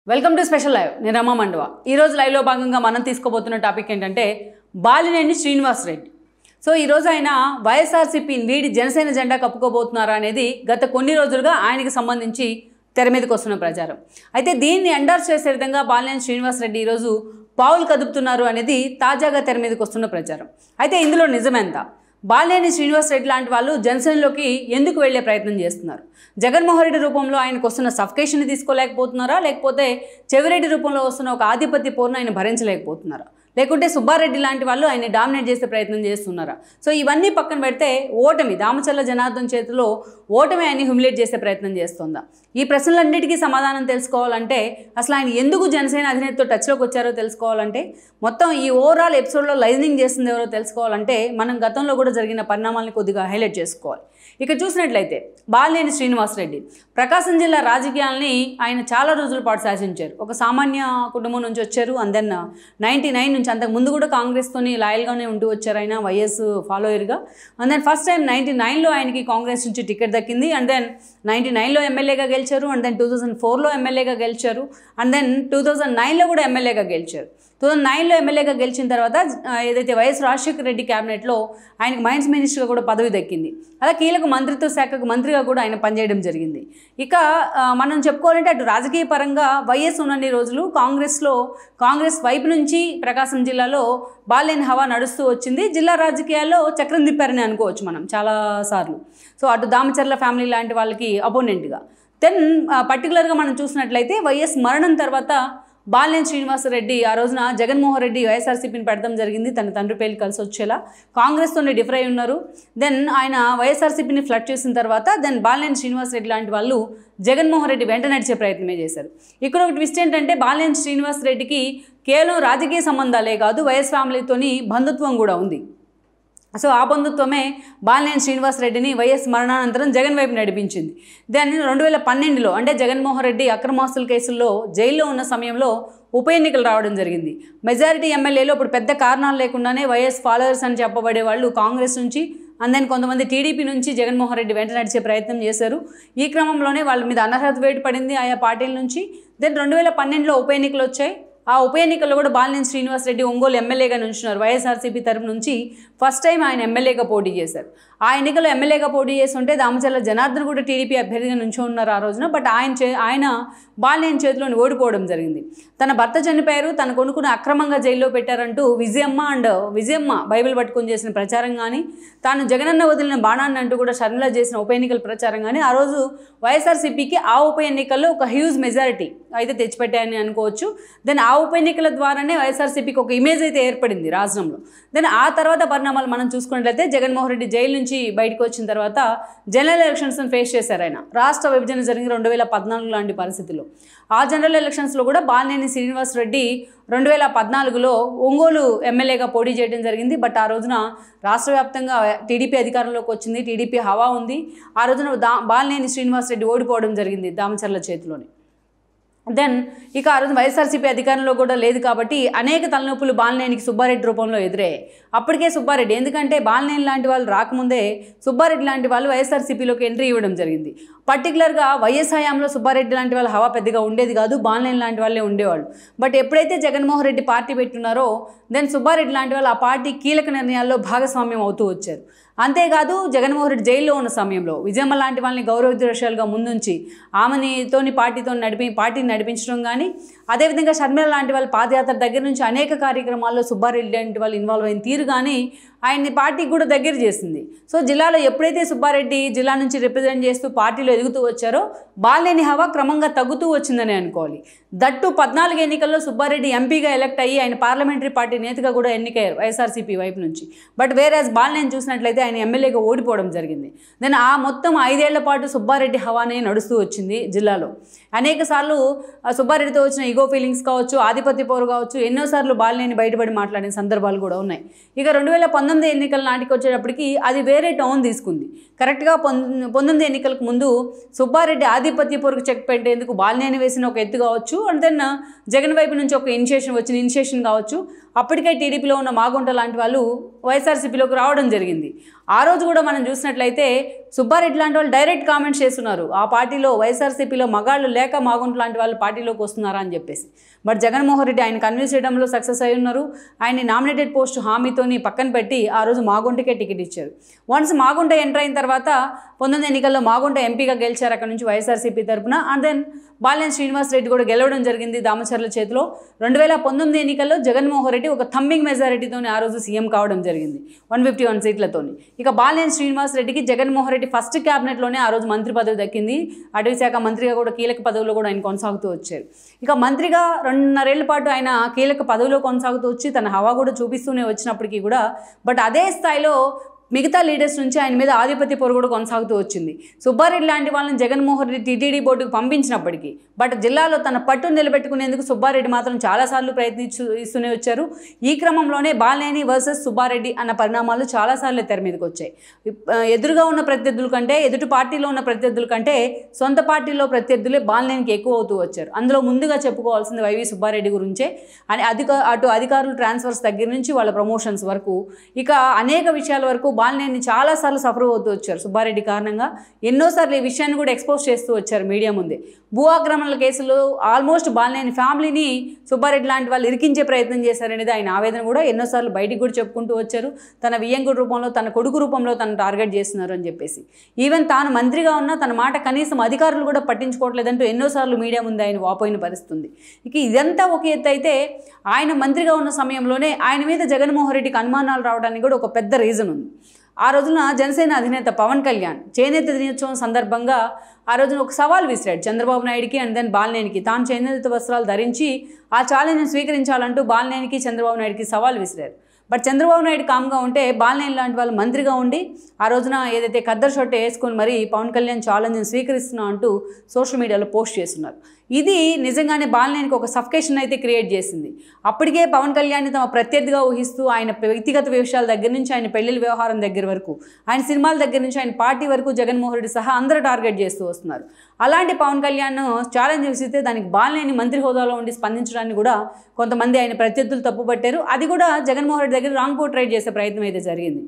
Welcome to special live. నేను రమా మండవ. ఈరోజు లైవ్లో భాగంగా మనం తీసుకోబోతున్న టాపిక్ ఏంటంటే బాలినేని శ్రీనివాస్ రెడ్డి. సో ఈరోజు ఆయన వైఎస్ఆర్సీపీని వీడి జనసేన జెండా కప్పుకోబోతున్నారా అనేది గత కొన్ని రోజులుగా ఆయనకి సంబంధించి తెర మీదకి వస్తున్న ప్రచారం. అయితే దీన్ని ఎండార్స్ చేసే విధంగా బాలినేని శ్రీనివాస్ రెడ్డి ఈరోజు పావులు కదుపుతున్నారు అనేది తాజాగా తెర మీదకి వస్తున్న ప్రచారం. అయితే ఇందులో నిజమెంత? బాలినేని శ్రీనివాస్ రెడ్డి లాంటి వాళ్ళు జనసేనలోకి ఎందుకు వెళ్లే ప్రయత్నం చేస్తున్నారు? జగన్మోహన్ రెడ్డి రూపంలో ఆయనకు వస్తున్న సఫికేషన్ తీసుకోలేకపోతున్నారా, లేకపోతే చెవిరెడ్డి రూపంలో వస్తున్న ఒక ఆధిపత్య పోరును ఆయన భరించలేకపోతున్నారా, లేకుంటే సుబ్బారెడ్డి లాంటి వాళ్ళు ఆయన డామినేట్ చేసే ప్రయత్నం చేస్తున్నారా? సో ఇవన్నీ పక్కన పెడితే ఓటమి, దామచర్ల జనార్దన్ చేతిలో ఓటమి ఆయన్ని హ్యూమిలేట్ చేసే ప్రయత్నం చేస్తుందా? ఈ ప్రశ్నలన్నిటికీ సమాధానం తెలుసుకోవాలంటే, అసలు ఆయన ఎందుకు జనసేన అధినేతతో టచ్లోకి వచ్చారో తెలుసుకోవాలంటే, మొత్తం ఈ ఓవరాల్ ఎపిసోడ్లో లైజనింగ్ చేస్తుంది ఎవరో తెలుసుకోవాలంటే, మనం గతంలో కూడా జరిగిన పరిణామాలను కొద్దిగా హైలైట్ చేసుకోవాలి. ఇక చూసినట్లయితే బాలినేని శ్రీనివాస్ రెడ్డి ప్రకాశం జిల్లా రాజకీయాలని ఆయన చాలా రోజుల పాటు శాసించారు. ఒక సామాన్య కుటుంబం నుంచి వచ్చారు. అండ్ దెన్ 99 నుంచి, అంతకు ముందు కూడా కాంగ్రెస్తోని లాయల్గానే ఉంటూ వచ్చారు ఆయన, వైఎస్ ఫాలోయర్గా. అండ్ దెన్ ఫస్ట్ టైం 99లో ఆయనకి కాంగ్రెస్ నుంచి టికెట్ దక్కింది. అండ్ దెన్ 99లో ఎమ్మెల్యేగా గెలిచారు. అండ్ దెన్ 2004లో ఎమ్మెల్యేగా గెలిచారు. అండ్ దెన్ 2009లో కూడా ఎమ్మెల్యేగా గెలిచారు. 2009లో ఎమ్మెల్యేగా గెలిచిన తర్వాత ఏదైతే వైఎస్ రాజశేఖర రెడ్డి క్యాబినెట్లో ఆయనకు మైన్స్ మినిస్టర్గా కూడా పదవి దక్కింది. అలా కీలక మంత్రిత్వ శాఖకు మంత్రిగా కూడా ఆయన పనిచేయడం జరిగింది. ఇక మనం చెప్పుకోవాలంటే అటు రాజకీయ పరంగా వైఎస్ ఉన్నన్ని రోజులు కాంగ్రెస్ వైపు నుంచి ప్రకాశం జిల్లాలో బాలినేని హవా నడుస్తూ వచ్చింది. జిల్లా రాజకీయాల్లో చక్రం తిప్పారని అనుకోవచ్చు మనం చాలాసార్లు. సో అటు దామచర్ల ఫ్యామిలీ లాంటి వాళ్ళకి అపోనెంట్గా. దెన్ పర్టికులర్గా మనం చూసినట్లయితే వైఎస్ మరణం తర్వాత బాలినేని శ్రీనివాసరెడ్డి ఆ రోజున జగన్మోహన్ రెడ్డి వైఎస్ఆర్సీపీని పెడతాం జరిగింది, తన తండ్రి పేర్లు కలిసి వచ్చేలా. కాంగ్రెస్తోనే డిఫర్ అయి ఉన్నారు. దెన్ ఆయన వైఎస్ఆర్సీపీని ఫ్లడ్ చేసిన తర్వాత దెన్ బాలినేని శ్రీనివాసరెడ్డి లాంటి వాళ్ళు జగన్మోహన్ రెడ్డి వెంట నడిచే ప్రయత్నమే చేశారు. ఇక్కడ ఒక ట్విస్ట్ ఏంటంటే బాలినేని శ్రీనివాసరెడ్డికి కేవలం రాజకీయ సంబంధాలే కాదు, వైఎస్ ఫ్యామిలీతోని బంధుత్వం కూడా ఉంది. సో ఆ బంధుత్వమే బాలినేని శ్రీనివాసరెడ్డిని వైఎస్ మరణానంతరం జగన్ వైపు నడిపించింది. దాన్ని 2012లో అంటే జగన్మోహన్ రెడ్డి అక్రమాస్తుల కేసుల్లో జైల్లో ఉన్న సమయంలో ఉప ఎన్నికలు రావడం జరిగింది. మెజారిటీ ఎమ్మెల్యేలు ఇప్పుడు పెద్ద కారణాలు లేకుండానే వైఎస్ ఫాలోవర్స్ అని చెప్పబడే వాళ్ళు కాంగ్రెస్ నుంచి, అండ్ దెన్ కొంతమంది టీడీపీ నుంచి జగన్మోహన్ రెడ్డి వెంట నడిచే ప్రయత్నం చేశారు. ఈ క్రమంలోనే వాళ్ళ మీద అనర్హత వేటు పడింది ఆయా పార్టీల నుంచి. దెన్ 2012లో ఉప ఎన్నికలు వచ్చాయి. ఆ ఉప ఎన్నికల్లో కూడా బాలినేని శ్రీనివాసరెడ్డి ఒంగోలు ఎమ్మెల్యేగా నుంచున్నారు. వైఎస్ఆర్సీపీ తరపు నుంచి ఫస్ట్ టైం ఆయన ఎమ్మెల్యేగా పోటీ చేశారు. ఆ ఎన్నికల్లో ఎమ్మెల్యేగా పోటీ చేస్తుంటే దామచర్ల జనార్దన్ కూడా టీడీపీ అభ్యర్థిగా నుంచో ఉన్నారు ఆ రోజున. బట్ ఆయన బాలినేని చేతిలోని ఓడిపోవడం జరిగింది. తన భర్త చనిపోయారు, తన కొనుక్కుని అక్రమంగా జైల్లో పెట్టారంటూ విజయమ్మ బైబిల్ పట్టుకొని చేసిన ప్రచారం కానీ, తాను జగనన్న వదిలిన బాణాన్ని అంటూ కూడా షర్మిల చేసిన ఉప ఎన్నికల ప్రచారం కానీ ఆ రోజు వైఎస్ఆర్సీపీకి ఆ ఉప ఎన్నికల్లో ఒక హ్యూజ్ మెజారిటీ అయితే తెచ్చిపెట్టాయని అనుకోవచ్చు. దెన్ ఆ ఉప ఎన్నికల ద్వారానే వైఎస్ఆర్సీపీకి ఒక ఇమేజ్ అయితే ఏర్పడింది రాష్ట్రంలో. దెన్ ఆ తర్వాత పరిణామాలు మనం చూసుకున్నట్లయితే జగన్మోహన్ రెడ్డి జైలు నుంచి బయటకు వచ్చిన తర్వాత జనరల్ ఎలక్షన్స్ని ఫేస్ చేశారు ఆయన. రాష్ట్ర విభజన జరిగిన 2014 లాంటి పరిస్థితుల్లో ఆ జనరల్ ఎలక్షన్స్లో కూడా బాలినేని శ్రీనివాసరెడ్డి 2014లో ఒంగోలు ఎమ్మెల్యేగా పోటీ చేయడం జరిగింది. బట్ ఆ రోజున రాష్ట్ర వ్యాప్తంగా టీడీపీ అధికారంలోకి వచ్చింది, టీడీపీ హవా ఉంది. ఆ రోజున బాలినేని శ్రీనివాసరెడ్డి ఓడిపోవడం జరిగింది దామచర్ల చేతిలోని. దెన్ ఇక ఆ రోజు వైఎస్ఆర్సీపీ అధికారంలో కూడా లేదు కాబట్టి అనేక తలనొప్పులు బాలినేనికి సుబ్బారెడ్డి రూపంలో ఎదురయ్యాయి. అప్పటికే సుబ్బారెడ్డి, ఎందుకంటే బాలినేని లాంటి వాళ్ళు రాకముందే సుబ్బారెడ్డి లాంటి వాళ్ళు వైఎస్ఆర్సీపీలోకి ఎంట్రీ ఇవ్వడం జరిగింది. పర్టికులర్గా వైఎస్ హయాంలో సుబ్బారెడ్డి లాంటి వాళ్ళ హవా పెద్దగా ఉండేది కాదు, బాలినేని లాంటి వాళ్ళే ఉండేవాళ్ళు. బట్ ఎప్పుడైతే జగన్మోహన్ రెడ్డి పార్టీ పెట్టున్నారో దెన్ సుబ్బారెడ్డి లాంటి వాళ్ళు ఆ పార్టీ కీలక నిర్ణయాల్లో భాగస్వామ్యం అవుతూ వచ్చారు. అంతేకాదు జగన్మోహన్ రెడ్డి జైల్లో ఉన్న సమయంలో విజయమ్మ లాంటి వాళ్ళని గౌరవ విద్రోషాలుగా ముందుంచి ఆమెతోని పార్టీని నడిపించడం కానీ, అదేవిధంగా షర్మిల లాంటి వాళ్ళ పాదయాత్ర దగ్గర నుంచి అనేక కార్యక్రమాల్లో సుబ్బారెడ్డి లాంటి వాళ్ళు ఇన్వాల్వ్ అయిన తీరు కానీ ఆయన్ని పార్టీకి కూడా దగ్గర చేసింది. సో జిల్లాలో ఎప్పుడైతే సుబ్బారెడ్డి జిల్లా నుంచి రిప్రజెంట్ చేస్తూ పార్టీలో ఎదుగుతూ వచ్చారో బాలినేని హవా క్రమంగా తగ్గుతూ వచ్చిందని అనుకోవాలి. దట్టు 14 ఎన్నికల్లో సుబ్బారెడ్డి ఎంపీగా ఎలక్ట్ అయ్యి ఆయన పార్లమెంటరీ పార్టీ నేతగా కూడా ఎన్నికయ్యారు వైఎస్ఆర్సీపీ వైపు నుంచి. బట్ వేరేస్ బాలినేని చూసినట్లయితే ఆయన ఎమ్మెల్యేగా ఓడిపోవడం జరిగింది. దెన్ ఆ మొత్తం 5 ఏళ్ల పాటు సుబ్బారెడ్డి హవానే నడుస్తూ వచ్చింది జిల్లాలో. అనేక సార్లు సుబ్బారెడ్డితో వచ్చిన ఈగో ఫీలింగ్స్ కావచ్చు, ఆధిపత్య పోరు కావచ్చు, ఎన్నోసార్లు బాలినేని బయటపడి మాట్లాడిన సందర్భాలు కూడా ఉన్నాయి. ఇక 2019 ఎన్నికల నాటికి వచ్చేటప్పటికి అది వేరే టోన్ తీసుకుంది. కరెక్ట్గా 19 ఎన్నికలకు ముందు సుబ్బారెడ్డి ఆధిపత్య పోరుకు చెక్ పెట్టేందుకు బాలినేని వేసిన ఒక ఎత్తు కావచ్చు, అండ్ దెన్ జగన్ వైపు నుంచి ఒక ఇనిషియేషన్ కావచ్చు. అప్పటికే టీడీపీలో ఉన్న మాగుంట లాంటి వాళ్ళు వైఎస్ఆర్సీపీలోకి రావడం జరిగింది. ఆ రోజు కూడా మనం చూసినట్లయితే సుబ్బారెడ్డి లాంటి వాళ్ళు డైరెక్ట్ కామెంట్స్ చేస్తున్నారు, ఆ పార్టీలో వైఎస్ఆర్సీపీలో మగాళ్ళు లేక మాగుంట లాంటి వాళ్ళు పార్టీలోకి వస్తున్నారా అని చెప్పేసి. బట్ జగన్మోహన్ రెడ్డి ఆయన కన్విన్స్ చేయడంలో సక్సెస్ అయి ఉన్నారు. ఆయన్ని నామినేటెడ్ పోస్ట్ హామీతోని పక్కన పెట్టి ఆ రోజు మాగుంటకే టికెట్ ఇచ్చారు. వన్స్ మాగుంట ఎంటర్ అయిన తర్వాత 19 ఎన్నికల్లో మాగుంట ఎంపీగా గెలిచారు అక్కడ నుంచి వైఎస్ఆర్సీపీ తరఫున. అండ్ దెన్ బాలినేని శ్రీనివాస్ రెడ్డి కూడా గెలవడం జరిగింది దామచర్ల చేతిలో. 2019 ఎన్నికల్లో జగన్మోహన్ రెడ్డి ఒక థంబింగ్ మెజారిటీతోని ఆ రోజు సీఎం కావడం జరిగింది 151 సీట్లతోని. ఇక బాలినేని శ్రీనివాస్ రెడ్డికి జగన్మోహన్ రెడ్డి ఫస్ట్ క్యాబినెట్లోనే ఆ రోజు మంత్రి పదవి దక్కింది. అటవీ శాఖ మంత్రిగా కూడా కీలక పదవిలో కూడా ఆయన కొనసాగుతూ వచ్చారు. ఇక మంత్రిగా 2.5 ఏళ్ల పాటు ఆయన కీలక పదవిలో కొనసాగుతూ వచ్చి తన హవా కూడా చూపిస్తూనే వచ్చినప్పటికీ కూడా బట్ అదే స్థాయిలో మిగతా లీడర్స్ నుంచి ఆయన మీద ఆధిపత్య పొర కూడా కొనసాగుతూ వచ్చింది. సుబ్బారెడ్డి లాంటి వాళ్ళని జగన్మోహన్ రెడ్డి టీటీడీ బోర్డుకు పంపించినప్పటికీ బట్ జిల్లాలో తన పట్టు నిలబెట్టుకునేందుకు సుబ్బారెడ్డి మాత్రం చాలాసార్లు ప్రయత్నిస్తూనే వచ్చారు. ఈ క్రమంలోనే బాలినేని వర్సెస్ సుబ్బారెడ్డి అన్న పరిణామాలు చాలాసార్లు తెర మీదకి వచ్చాయి. ఎదురుగా ఉన్న ప్రత్యర్థుల కంటే, ఎదుటి పార్టీలో ఉన్న ప్రత్యర్థుల కంటే సొంత పార్టీలో ప్రత్యర్థులే బాలినేనికి ఎక్కువ అవుతూ వచ్చారు. అందులో ముందుగా చెప్పుకోవాల్సింది వైవి సుబ్బారెడ్డి గురించే. అని అటు అధికారులు ట్రాన్స్ఫర్స్ దగ్గర నుంచి వాళ్ళ ప్రమోషన్స్ వరకు ఇక అనేక విషయాల వరకు బాలినేని చాలాసార్లు సఫర్ అవుతూ వచ్చారు. సుబ్బారెడ్డి కారణంగా ఎన్నోసార్లు ఈ విషయాన్ని కూడా ఎక్స్పోజ్ చేస్తూ వచ్చారు మీడియా ముందే. భూ ఆక్రమణల కేసులో ఆల్మోస్ట్ బాలినేని ఫ్యామిలీని సుబ్బారెడ్డి లాంటి వాళ్ళు ఇరికించే ప్రయత్నం చేశారనేది ఆయన ఆవేదన కూడా ఎన్నోసార్లు బయటికి కూడా చెప్పుకుంటూ వచ్చారు. తన వియ్యంకుడి రూపంలో, తన కొడుకు రూపంలో తను టార్గెట్ చేస్తున్నారు అని చెప్పేసి. ఈవెన్ తాను మంత్రిగా ఉన్నా తన మాట కనీసం అధికారులు కూడా పట్టించుకోవట్లేదంటూ ఎన్నోసార్లు మీడియా ముందు ఆయన వాపోయిన పరిస్థితుంది. ఇక ఇదంతా ఒక ఎత్తు అయితే ఆయన మంత్రిగా ఉన్న సమయంలోనే ఆయన మీద జగన్మోహన్ రెడ్డికి అనుమానాలు రావడానికి కూడా ఒక పెద్ద రీజన్ ఉంది. ఆ రోజున జనసేన అధినేత పవన్ కళ్యాణ్ చేనేత దినోత్సవం సందర్భంగా ఆ రోజున ఒక సవాల్ విసిరాడు చంద్రబాబు నాయుడికి అండ్ దెన్ బాలినేనికి. తాను చేనేత వస్త్రాలు ధరించి ఆ ఛాలెంజ్ని స్వీకరించాలంటూ బాలినేనికి చంద్రబాబు నాయుడికి సవాల్ విసిరారు. బట్ చంద్రబాబు నాయుడు కామ్గా ఉంటే బాలినేని లాంటి వాళ్ళు మంత్రిగా ఉండి ఆ రోజున ఏదైతే ఖద్దరు షర్ట్ వేసుకొని మరి పవన్ కళ్యాణ్ ఛాలెంజ్ని స్వీకరిస్తున్నా అంటూ సోషల్ మీడియాలో పోస్ట్ చేస్తున్నారు. ఇది నిజంగానే బాలినేనికి ఒక సఫికేషన్ అయితే క్రియేట్ చేసింది. అప్పటికే పవన్ కళ్యాణ్ని తమ ప్రత్యర్థిగా ఊహిస్తూ ఆయన వ్యక్తిగత విషయాల దగ్గర నుంచి ఆయన పెళ్లిళ్ళ వ్యవహారం దగ్గర వరకు, ఆయన సినిమాల దగ్గర నుంచి ఆయన పార్టీ వరకు జగన్మోహన్ రెడ్డి సహా అందరూ టార్గెట్ చేస్తూ వస్తున్నారు. అలాంటి పవన్ కళ్యాణ్ ఛాలెంజ్ విసిరితే దానికి బాలినేని మంత్రి హోదాలో ఉండి స్పందించడాన్ని కూడా కొంతమంది ఆయన ప్రత్యర్థులు తప్పుపట్టారు. అది కూడా జగన్మోహన్ రెడ్డి దగ్గర రాంగ్ పోర్ట్రేట్ చేసే ప్రయత్నం అయితే జరిగింది.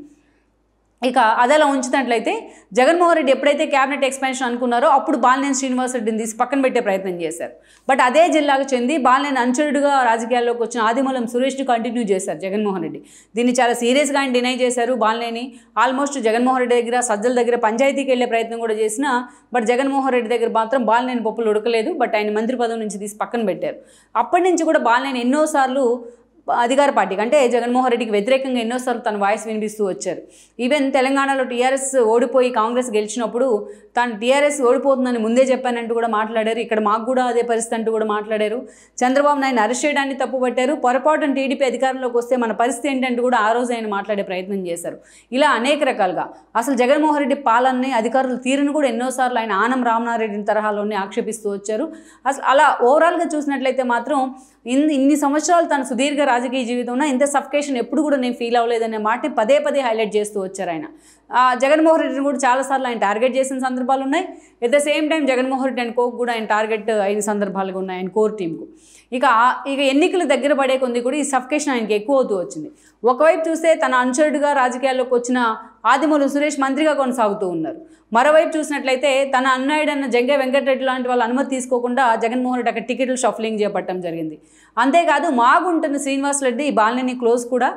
ఇక అదలా ఉంచినట్లయితే జగన్మోహన్ రెడ్డి ఎప్పుడైతే క్యాబినెట్ ఎక్స్పాన్షన్ అనుకున్నారో అప్పుడు బాలినేని శ్రీనివాస్ రెడ్డిని తీసి పక్కన పెట్టే ప్రయత్నం చేశారు. బట్ అదే జిల్లాకు చెంది బాలినేని అనుచరుడుగా రాజకీయాల్లోకి వచ్చిన ఆదిమూలం సురేష్ని కంటిన్యూ చేశారు జగన్మోహన్ రెడ్డి. దీన్ని చాలా సీరియస్గా ఆయన డినై చేశారు. బాలినేని ఆల్మోస్ట్ జగన్మోహన్ రెడ్డి దగ్గర, సజ్జల దగ్గర పంచాయతీకి వెళ్ళే ప్రయత్నం కూడా చేసినా బట్ జగన్మోహన్ రెడ్డి దగ్గర మాత్రం బాలినేని పప్పులు ఉడకలేదు. బట్ ఆయన మంత్రి పదవి నుంచి తీసి పక్కన పెట్టారు. అప్పటి నుంచి కూడా బాలినేని ఎన్నోసార్లు అధికార పార్టీకి అంటే జగన్మోహన్ రెడ్డికి వ్యతిరేకంగా ఎన్నోసార్లు తన వాయిస్ వినిపిస్తూ వచ్చారు. ఈవెన్ తెలంగాణలో టీఆర్ఎస్ ఓడిపోయి కాంగ్రెస్ గెలిచినప్పుడు తాను టీఆర్ఎస్ ఓడిపోతుందని ముందే చెప్పానంటూ కూడా మాట్లాడారు. ఇక్కడ మాకు కూడా అదే పరిస్థితి అంటూ కూడా మాట్లాడారు. చంద్రబాబు నాయుడు అరెస్ట్ చేయడాన్ని తప్పుపట్టారు. పొరపాటున టీడీపీ అధికారంలోకి వస్తే మన పరిస్థితి ఏంటంటూ కూడా ఆ రోజు ఆయన మాట్లాడే ప్రయత్నం చేశారు. ఇలా అనేక రకాలుగా అసలు జగన్మోహన్ రెడ్డి పాలనని, అధికారుల తీరును కూడా ఎన్నోసార్లు ఆయన ఆనం రామనారెడ్డిని తరహాలోనే ఆక్షేపిస్తూ వచ్చారు. అసలు అలా ఓవరాల్గా చూసినట్లయితే మాత్రం ఇన్ని సంవత్సరాలు తన సుదీర్ఘ రాజకీయ జీవితంలో ఇంత సఫికేషన్ ఎప్పుడు కూడా నేను ఫీల్ అవ్వలేదనే మాటని పదే పదే హైలైట్ చేస్తూ వచ్చారు ఆయన. జగన్మోహన్ రెడ్డిని కూడా చాలాసార్లు ఆయన టార్గెట్ చేసిన సందర్భాలు ఉన్నాయి. At the same time Jaganmohan Reddy and coke కూడా ఆయన టార్గెట్ అయిన సందర్భాలు ఉన్నాయి ఆయన కోర్ టీంకు. ఇక ఎన్నికలు దగ్గర పడే కొద్ది కూడా ఈ సఫికేషన్ ఆయనకి ఎక్కువ అవుతూ వచ్చింది. ఒకవైపు చూస్తే తన అనుచరుడుగా రాజకీయాల్లోకి వచ్చిన ఆదిమూలం సురేష్ మంత్రిగా కొనసాగుతూ ఉన్నారు. మరోవైపు చూసినట్లయితే తన అన్న జంగే వెంకటరెడ్డి లాంటి వాళ్ళ అనుమతి తీసుకోకుండా జగన్మోహన్ రెడ్డి అక్కడ టికెట్లు షఫలింగ్ చేపట్టడం జరిగింది. అంతేకాదు మాగుంటున్న శ్రీనివాస్ రెడ్డి బాలినేని క్లోజ్ కూడా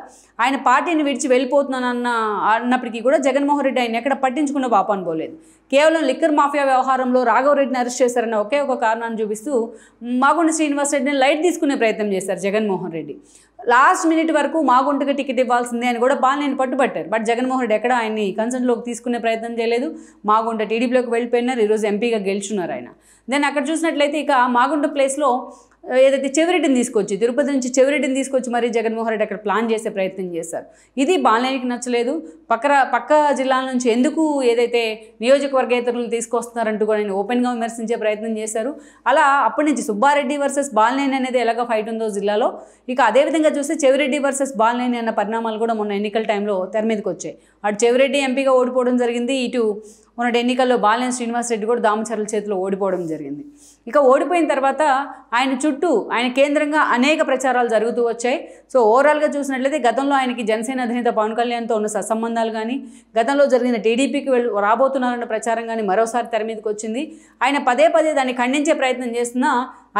ఆయన పార్టీని విడిచి వెళ్ళిపోతున్నాను అన్నప్పటికీ కూడా జగన్మోహన్ రెడ్డి ఆయన ఎక్కడ పట్టించుకున్న పాపాను పోలేదు. కేవలం లిక్కర్ మాఫియా వ్యవహారంలో రాఘవరెడ్డిని అరెస్ట్ చేశారన్న ఒకే ఒక కారణాన్ని చూపిస్తూ మాగుంట శ్రీనివాస్ రెడ్డిని లైట్ తీసుకునే ప్రయత్నం చేశారు జగన్మోహన్ రెడ్డి. లాస్ట్ మినిట్ వరకు మాగుంటకి టికెట్ ఇవ్వాల్సిందే అని కూడా బాలినేని పట్టుబట్టారు. బట్ జగన్మోహన్ రెడ్డి ఎక్కడ ఆయన్ని కన్సర్న్లోకి తీసుకునే ప్రయత్నం చేయలేదు. మాగుంట టీడీపీలోకి వెళ్ళిపోయినారు. ఈరోజు ఎంపీగా గెలుచున్నారు ఆయన. దెన్ అక్కడ చూసినట్లయితే ఇక మాగుంట ప్లేస్లో ఏదైతే చెవిరెడ్డిని తీసుకొచ్చి, తిరుపతి నుంచి చెవిరెడ్డిని తీసుకొచ్చి మరీ జగన్మోహన్ రెడ్డి అక్కడ ప్లాన్ చేసే ప్రయత్నం చేశారు. ఇది బాలినేనికి నచ్చలేదు. పక్క జిల్లాల నుంచి ఎందుకు ఏదైతే నియోజకవర్గేతరులు తీసుకొస్తున్నారంటూ కూడా ఆయన ఓపెన్గా విమర్శించే ప్రయత్నం చేశారు. అలా అప్పటి నుంచి సుబ్బారెడ్డి వర్సెస్ బాలినేని అనేది ఎలాగ ఫైట్ ఉందో జిల్లాలో, ఇక అదేవిధంగా చూస్తే చెవిరెడ్డి వర్సెస్ బాలినేని అన్న పరిణామాలు కూడా మొన్న ఎన్నికల టైంలో తెర మీదకి వచ్చాయి. అటు చెవిరెడ్డి ఎంపీగా ఓడిపోవడం జరిగింది. ఇటు మొన్నటి ఎన్నికల్లో బాలినేని శ్రీనివాస్ రెడ్డి కూడా దామచర్ల చేతిలో ఓడిపోవడం జరిగింది. ఇక ఓడిపోయిన తర్వాత ఆయన చుట్టూ ఆయన కేంద్రంగా అనేక ప్రచారాలు జరుగుతూ వచ్చాయి. సో ఓవరాల్గా చూసినట్లయితే గతంలో ఆయనకి జనసేన అధినేత పవన్ కళ్యాణ్తో ఉన్న సత్సంబంధాలు కానీ, గతంలో జరిగిన టీడీపీకి రాబోతున్నారన్న ప్రచారం కానీ మరోసారి తెర మీదకి వచ్చింది. ఆయన పదే పదే దాన్ని ఖండించే ప్రయత్నం చేస్తున్నా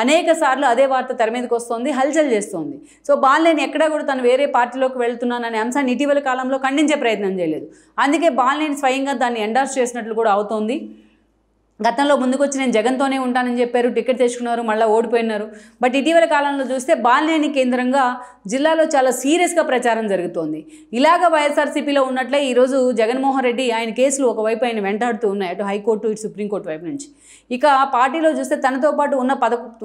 అనేక సార్లు అదే వార్త తెర మీదకి వస్తుంది, హల్చల్ చేస్తోంది. సో బాలినేని ఎక్కడా కూడా తను వేరే పార్టీలోకి వెళ్తున్నాననే అంశాన్ని ఇటీవల కాలంలో ఖండించే ప్రయత్నం చేయలేదు. అందుకే బాలినేని స్వయంగా దాన్ని ఎండార్స్ చేసినట్లు కూడా అవుతోంది. గతంలో ముందుకొచ్చి నేను జగన్తోనే ఉంటానని చెప్పారు, టికెట్ తెచ్చుకున్నారు, మళ్ళీ ఓడిపోయినారు. బట్ ఇటీవల కాలంలో చూస్తే బాలినేని కేంద్రంగా జిల్లాలో చాలా సీరియస్గా ప్రచారం జరుగుతోంది. ఇలాగ వైఎస్ఆర్సీపీలో ఉన్నట్లే ఈరోజు జగన్మోహన్ రెడ్డి ఆయన కేసులు ఒకవైపు ఆయన వెంటాడుతూ ఉన్నాయి, అటు హైకోర్టు ఇటు సుప్రీంకోర్టు వైపు నుంచి. ఇక పార్టీలో చూస్తే తనతో పాటు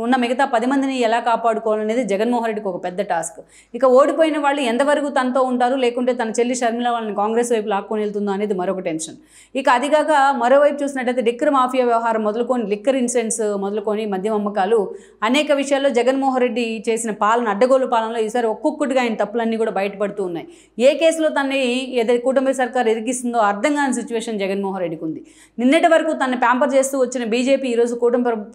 ఉన్న మిగతా 10 మందిని ఎలా కాపాడుకోవాలనేది జగన్మోహన్ రెడ్డికి ఒక పెద్ద టాస్క్. ఇక ఓడిపోయిన వాళ్ళు ఎంతవరకు తనతో ఉంటారు, లేకుంటే తన చెల్లి షర్మిల వాళ్ళని కాంగ్రెస్ వైపు లాక్కొని వెళ్తుందో అనేది మరొక టెన్షన్. ఇక అదిగాక మరోవైపు చూసినట్టయితే లిక్కర్ మాఫియా వ్యవహారం మొదలుకొని, లిక్కర్ ఇన్సిడెంట్స్ మొదలుకొని, మద్యం అమ్మకాలు, అనేక విషయాల్లో జగన్మోహన్ రెడ్డి చేసిన అడ్డగోలు పాలనలో ఈసారి ఒక్కొక్కటిగా ఆయన తప్పులన్నీ కూడా బయటపడుతూ ఉన్నాయి. ఏ కేసులో తనని ఏదైతే కూటమి సర్కార్ ఇరికిస్తుందో అర్థం కాని సిచ్యువేషన్ జగన్మోహన్ రెడ్డికి ఉంది. నిన్నటి వరకు తనని ప్యాంపర్ చేస్తూ వచ్చిన బీజేపీ ఈరోజు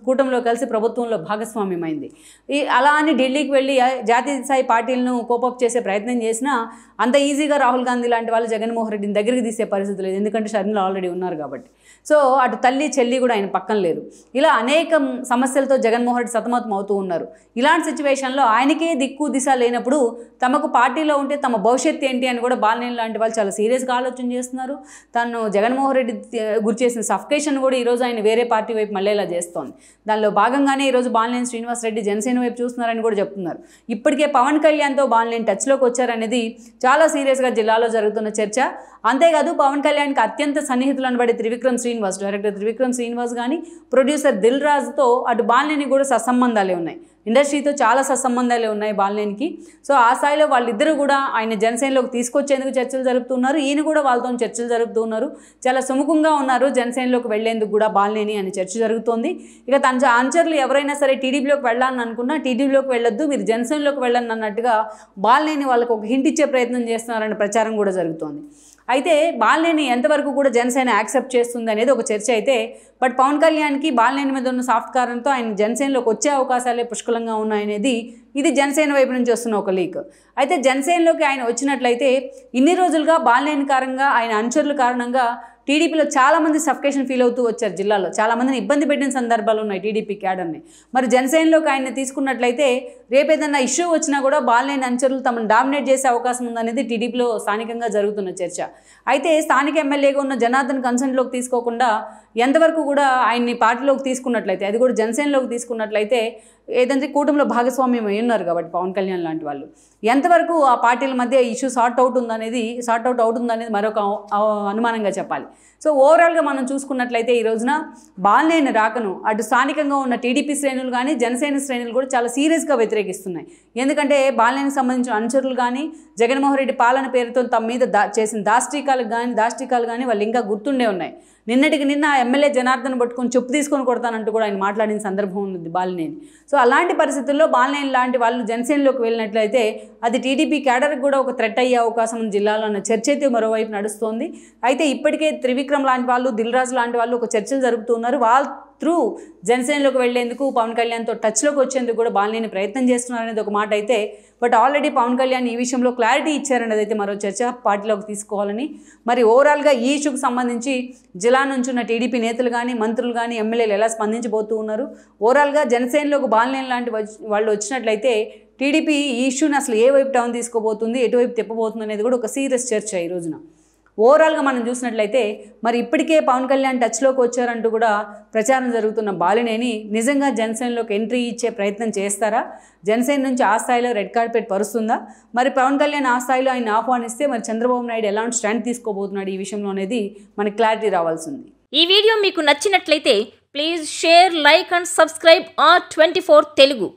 కూటమిలో కలిసి ప్రభుత్వంలో భాగస్వామ్యమైంది. అలా అని ఢిల్లీకి వెళ్ళి జాతీయ స్థాయి పార్టీలను కోపప్ చేసే ప్రయత్నం చేసినా అంత ఈజీగా రాహుల్ గాంధీ లాంటి వాళ్ళు జగన్మోహన్ రెడ్డిని దగ్గరికి తీసే పరిస్థితి లేదు, ఎందుకంటే షర్మిల ఆల్రెడీ ఉన్నారు కాబట్టి. సో అటు తల్లి చెల్లి కూడా ఆయన పక్కన లేరు. ఇలా అనేక సమస్యలతో జగన్మోహన్ రెడ్డి సతమతం అవుతూ ఉన్నారు. ఇలాంటి సిచ్యువేషన్లో ఆయనకే దిక్కు దిశ లేనప్పుడు తమకు పార్టీలో ఉంటే తమ భవిష్యత్తు ఏంటి అని కూడా బాలినేని లాంటి వాళ్ళు చాలా సీరియస్గా ఆలోచన చేస్తున్నారు. తను జగన్మోహన్ రెడ్డి గురి చేసిన సఫికేషన్ కూడా ఈరోజు ఆయన వేరే పార్టీ వైపు మళ్ళేలా చేస్తోంది. దానిలో భాగంగానే ఈరోజు బాలినేని శ్రీనివాసరెడ్డి జనసేన వైపు చూస్తున్నారని కూడా చెప్తున్నారు. ఇప్పటికే పవన్ కళ్యాణ్తో బాలినేని టచ్లోకి వచ్చారనేది చాలా సీరియస్గా జిల్లాలో జరుగుతున్న చర్చ. అంతేకాదు పవన్ కళ్యాణ్కి అత్యంత సన్నిహితులు అనబడే డైరెక్టర్ త్రివిక్రమ్ శ్రీనివాస్ కానీ, ప్రొడ్యూసర్ దిల్ రాజుతో అటు బాలినేని కూడా సత్సంబంధాలే ఉన్నాయి. ఇండస్ట్రీతో చాలా సత్సంబంధాలే ఉన్నాయి బాలినేనికి. సో ఆ స్థాయిలో వాళ్ళిద్దరూ కూడా ఆయన జనసేనలోకి తీసుకొచ్చేందుకు చర్చలు జరుపుతున్నారు. ఈయన కూడా వాళ్ళతో చర్చలు జరుపుతున్నారు. చాలా సుముఖంగా ఉన్నారు జనసేనలోకి వెళ్లేందుకు కూడా బాలినేని అనే చర్చ జరుగుతోంది. ఇక తన అనుచరులు ఎవరైనా సరే టీడీపీలోకి వెళ్ళాలని అనుకున్నా టీడీపీలోకి వెళ్ళొద్దు, మీరు జనసేనలోకి వెళ్ళండి అన్నట్టుగా బాలినేని వాళ్ళకు ఒక హింట్ ఇచ్చే ప్రయత్నం చేస్తున్నారనే ప్రచారం కూడా జరుగుతోంది. అయితే బాలినేని ఎంతవరకు కూడా జనసేన యాక్సెప్ట్ చేస్తుంది అనేది ఒక చర్చ అయితే, బట్ పవన్ కళ్యాణ్కి బాలినేని మీద ఉన్న సాఫ్ట్ కారణంతో ఆయన జనసేనలోకి వచ్చే అవకాశాలే పుష్కలంగా ఉన్నాయనేది ఇది జనసేన వైపు నుంచి వస్తున్న ఒక లీక్. అయితే జనసేనలోకి ఆయన వచ్చినట్లయితే ఇన్ని రోజులుగా బాలినేని కారణంగా ఆయన అనుచరుల కారణంగా టీడీపీలో చాలామంది సఫికేషన్ ఫీల్ అవుతూ వచ్చారు. జిల్లాలో చాలామందిని ఇబ్బంది పెట్టిన సందర్భాలు ఉన్నాయి టీడీపీ క్యాడర్ని. మరి జనసేనలోకి ఆయన్ని తీసుకున్నట్లయితే రేపేదన్నా ఇష్యూ వచ్చినా కూడా బాలినేని అనుచరులు తమను డామినేట్ చేసే అవకాశం ఉందనేది టీడీపీలో స్థానికంగా జరుగుతున్న చర్చ. అయితే స్థానిక ఎమ్మెల్యేగా ఉన్న జనార్దన్ కన్సర్న్లోకి తీసుకోకుండా ఎంతవరకు కూడా ఆయన్ని పార్టీలోకి తీసుకున్నట్లయితే, అది కూడా జనసేనలోకి తీసుకున్నట్లయితే, ఏదంటే కూటమిలో భాగస్వామ్యం అయి ఉన్నారు కాబట్టి పవన్ కళ్యాణ్ లాంటి వాళ్ళు, ఎంతవరకు ఆ పార్టీల మధ్య ఇష్యూ సార్ట్ అవుట్ అవుతుందనేది మరొక అనుమానంగా చెప్పాలి. సో ఓవరాల్గా మనం చూసుకున్నట్లయితే ఈ రోజున బాలినేని రాకను అటు స్థానికంగా ఉన్న టీడీపీ శ్రేణులు కానీ జనసేన శ్రేణులు కూడా చాలా సీరియస్గా వ్యతిరేకిస్తున్నాయి. ఎందుకంటే బాలినేనికి సంబంధించిన అనుచరులు కానీ జగన్మోహన్ రెడ్డి పాలన పేరుతో తమ మీద చేసిన దాష్టికాలు కానీ వాళ్ళు ఇంకా గుర్తుండే ఉన్నాయి. నిన్నటికి నిన్న ఎమ్మెల్యే జనార్దన్ పట్టుకొని చెప్పు తీసుకొని కొడతానంటూ కూడా ఆయన మాట్లాడిన సందర్భం ఉంది బాలినేని. సో అలాంటి పరిస్థితుల్లో బాలినేని లాంటి వాళ్ళు జనసేనలోకి వెళ్ళినట్లయితే అది టీడీపీ క్యాడర్కి కూడా ఒక థ్రెట్ అయ్యే అవకాశం ఉంది జిల్లాలో అన్న చర్చ అయితే మరోవైపు నడుస్తోంది. అయితే ఇప్పటికే త్రివిక్రమ్ లాంటి వాళ్ళు, దిల్ రాజు లాంటి వాళ్ళు ఒక చర్చలు జరుపుతున్నారు. వాళ్ళ త్రూ జనసేనలోకి వెళ్లేందుకు పవన్ కళ్యాణ్తో టచ్లోకి వచ్చేందుకు కూడా బాలినేని ప్రయత్నం చేస్తున్నారు అనేది ఒక మాట అయితే, బట్ ఆల్రెడీ పవన్ కళ్యాణ్ ఈ విషయంలో క్లారిటీ ఇచ్చారనేది అయితే మరో చర్చ పార్టీలోకి తీసుకోవాలని. మరి ఓవరాల్గా ఈ ఇష్యూకి సంబంధించి జిల్లా నుంచి ఉన్న టీడీపీ నేతలు కానీ మంత్రులు కానీ ఎమ్మెల్యేలు ఎలా స్పందించబోతూ ఉన్నారు, ఓవరాల్గా జనసేనలోకి బాలినేని లాంటి వాళ్ళు వచ్చినట్లయితే టీడీపీ ఈ ఇష్యూని అసలు ఏ వైపు టర్న్ తీసుకోబోతుంది, ఎటువైపు తిప్పబోతుంది అనేది కూడా ఒక సీరియస్ చర్చ ఈ రోజున. ఓవరాల్గా మనం చూసినట్లయితే మరి ఇప్పటికే పవన్ కళ్యాణ్ టచ్లోకి వచ్చారంటూ కూడా ప్రచారం జరుగుతున్న బాలినేని నిజంగా జనసేనలోకి ఎంట్రీ ఇచ్చే ప్రయత్నం చేస్తారా, జనసేన నుంచి ఆ స్థాయిలో రెడ్ కార్పెట్ పరుస్తుందా, మరి పవన్ కళ్యాణ్ ఆ స్థాయిలో ఆయన ఆహ్వానిస్తే మరి చంద్రబాబు నాయుడు ఎలాంటి స్టాండ్ తీసుకోబోతున్నాడు ఈ విషయంలో అనేది మనకి క్లారిటీ రావాల్సింది. ఈ వీడియో మీకు నచ్చినట్లయితే please share, like and subscribe R24 Telugu.